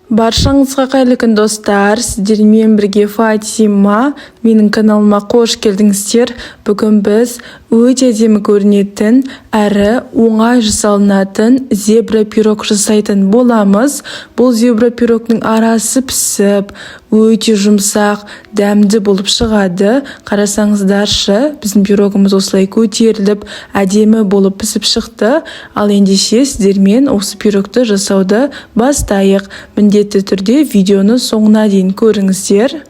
Баршаңызға қайырлы күн достар, сіздермен бірге Фатима, менің каналыма қош келдіңіздер. Бүгін біз өте әдемі көрінетін әрі оңай жасалынатын зебра пирог жасайтын боламыз. Бұл зебра пирогтың арасы пісіп, өте жұмсақ, дәмді болып шығады. Қарасаңыздаршы, біздің пирогымыз осылай көтеріліп, әдемі болып пісіп шықты. Ал ендеше сіздермен осы пирогты жасауды бастайық. Міндетті түрде видеоны соңына дейін көріңіздер.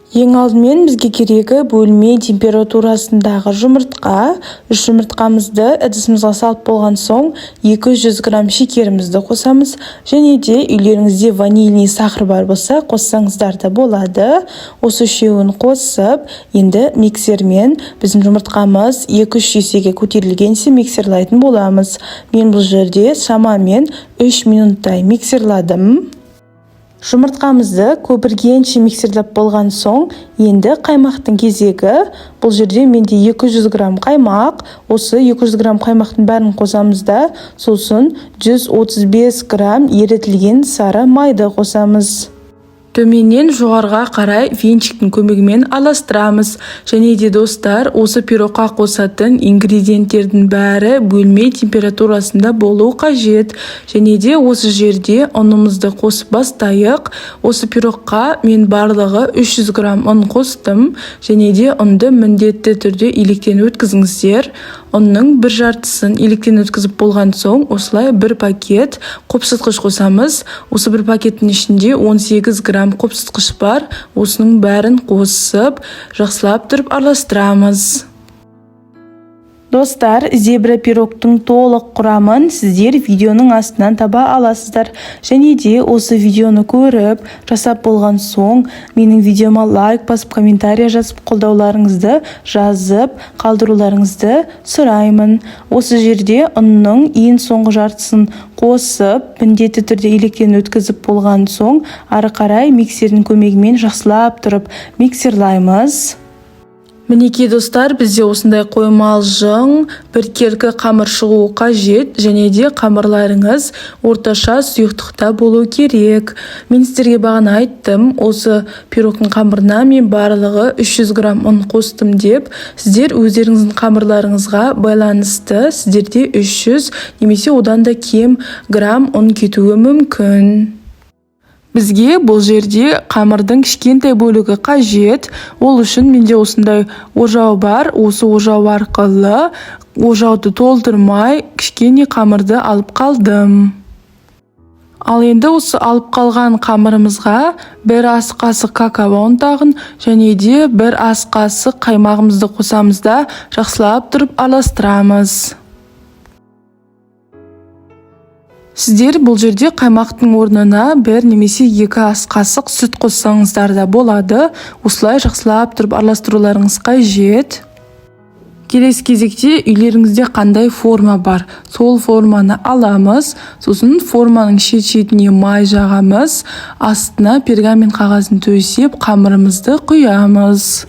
Ең алдымен бізге керегі бөлме температурасындағы жұмыртқа. 3 жұмыртқамызды ыдысымызға салып болған соң 200 грамм шекерімізді қосамыз. Және де үйлеріңізде ванильный сахар бар болса қоссаңыздар да болады. Осы үшеуін қосып, енді миксермен біздің жұмыртқамыз 2-3 есеге көтерілгенше миксерлайтын боламыз. Мен бұл жерде шамамен 3 минуттай миксерладым. Жұмыртқамызды көпіргенше миксерлеп болған соң, енді қаймақтың кезегі. Бұл жерде менде 200 грамм қаймақ. Осы 200 грамм қаймақтың бәрін қосамыз да, сосын 135 грамм ерітілген сары майды қосамыз. Төменнен жоғарға қарай венчиктің көмегімен араластырамыз. Және де достар, осы пирогқа қосатын ингредиенттердің бәрі бөлме температурасында болу қажет. Және де осы жерде ұнымызды қосып бастайық. Осы пирогқа мен барлығы 300 грамм ұн қостым. Және де ұнды міндетті түрде електен өткізіңіздер. Ұнның бір жартысын електен өткізіп болған соң, осылай бір пакет қопсытқыш қосамыз. Осы бір пакеттің ішінде 18 грамм қопсытқыш бар. Осының бәрін қосып, жақсылап тұрып араластырамыз. Достар, зебра пирогтың толық құрамын сіздер видеоның астынан таба аласыздар. Және де осы видеоны көріп, жасап болған соң, менің видеома лайк басып, комментария жазып, қолдауларыңызды жазып, қалдыруларыңызды сұраймын. Осы жерде ұнның ең соңғы жартысын қосып, міндетті түрде електен өткізіп болған соң, ары қарай миксердің көмегімен жақсылап тұрып миксерлаймыз. Мінекей достар, бізде осындай қоймалжың, біркелкі қамыр шығуы қажет, және де қамырларыңыз орташа сұйықтықта болу керек. Мен сіздерге бағана айттым, осы пирогтың қамырына мен барлығы 300 грамм ұн қостым деп. Сіздер өздеріңіздің қамырларыңызға байланысты, сіздерде 300 немесе одан да кем грамм ұн кетуі мүмкін. Бізге бұл жерде қамырдың кішкентай бөлігі қажет. Ол үшін менде осындай ожау бар. Осы ожау арқылы ожауды толтырмай кішкене қамырды алып қалдым. Ал енді осы алып қалған қамырымызға 1 ас қасық какао ұнтағын және де 1 ас қасық қаймағымызды қосамыз да жақсылап тұрып араластырамыз. Сіздер бұл жерде қаймақтың орнына 1 немесе 2 ас қасық сүт қоссаңыздар да болады. Осылай жақсылап тұрып араластыруларыңыз қажет. Келесі кезекте үйлеріңізде қандай форма бар, сол форманы аламыз. Сосын форманың шет-шетіне май жағамыз. Астына пергамент қағазын төсеп, қамырымызды құямыз.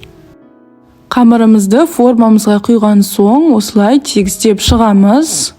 Қамырымызды формамызға құйған соң, осылай тегістеп шығамыз.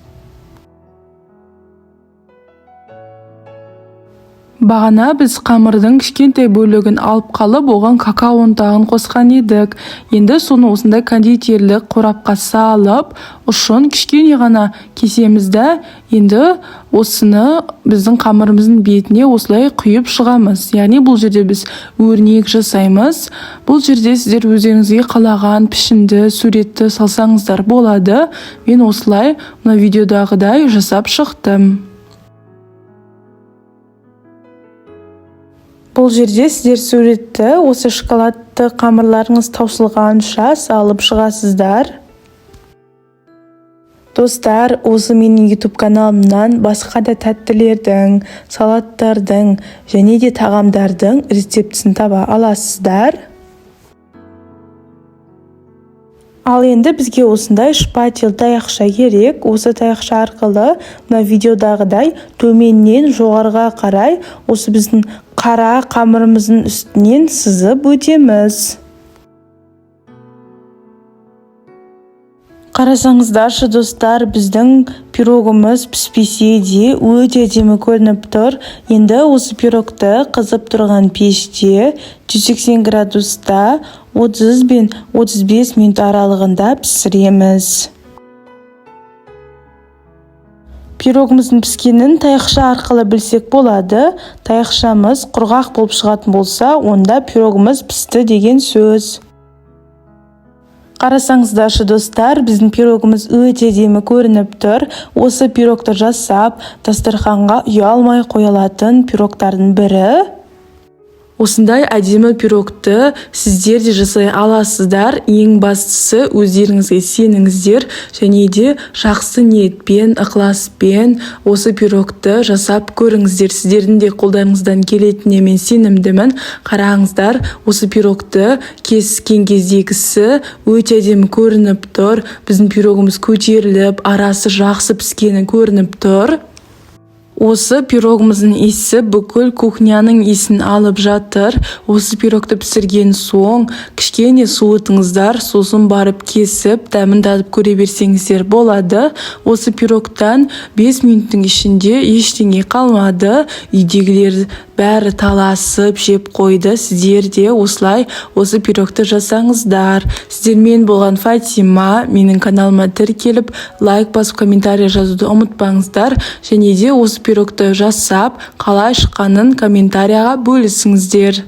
Бағана біз қамырдың кішкентай бөлігін алып қалып, оған какао ұнтағын қосқан едік. Енді соны осындай кондитерлік қорапқа салып, ұшын кішкене ғана кесемізді. Енді осыны біздің қамырымыздың бетіне осылай құйып шығамыз. Яғни бұл жерде біз өрнек жасаймыз. Бұл жерде сіздер өздеріңізге қалаған пішінді, суретті салсаңыздар болады. Мен осылай мына видеодағыдай жасап шықтым. Бұл жерде сіздер суретті осы шоколадты қамырларыңыз таусылғанша салып шығасыздар. Достар, осы менің YouTube каналымнан басқа да тәттілердің, салаттардың және де тағамдардың рецептісін таба аласыздар. Ал енді бізге осындай шпатель таяқша керек. Осы таяқша арқылы мына видеодағыдай төменнен жоғарыға қарай осы біздің қара қамырымыздың үстінен сызып өтеміз. Қарасаңыздаршы достар, біздің пирогымыз піспесе де өте әдемі көрініп тұр. Енді осы пирогты қызып тұрған пеште 180 градуста 30 бен 35 минут аралығында пісіреміз. Пирогымыздың піскенін таяқша арқылы білсек болады. Таяқшамыз құрғақ болып шығатын болса, онда пирогымыз пісті деген сөз. Қарасаңыздаршы достар, біздің пирогымыз өте әдемі көрініп тұр. Осы пирогты жасап, дастарханға ұялмай қоя алатын пирогтардың бірі. Осындай әдемі пирогты сіздер де жасай аласыздар. Ең бастысы өздеріңізге сеніңіздер және де жақсы ниетпен, ықыласпен осы пирогты жасап көріңіздер. Сіздердің де қолдарыңыздан келетініне мен сенімдімін. Қараңыздар, осы пирогты кескен кездегісі өте әдемі көрініп тұр. Біздің пирогымыз көтеріліп, арасы жақсы піскені көрініп тұр. Осы пирогымыздың иісі бүкіл кухняның иісін алып жатыр. Осы пирогты пісірген соң кішкене суытыңыздар, сосын барып кесіп, дәмін татып көре берсеңіздер болады. Осы пирогтан 5 минуттың ішінде ештеңе қалмады. Үйдегілер бәрі таласып жеп қойды. Сіздер де осылай осы пирогты жасаңыздар. Сіздермен болған Фатима. Менің каналыма тіркеліп, лайк басып, комментарий жазуды ұмытпаңыздар. Және де осы пирогты жасап, қалай шыққанын комментарияға бөлісіңіздер.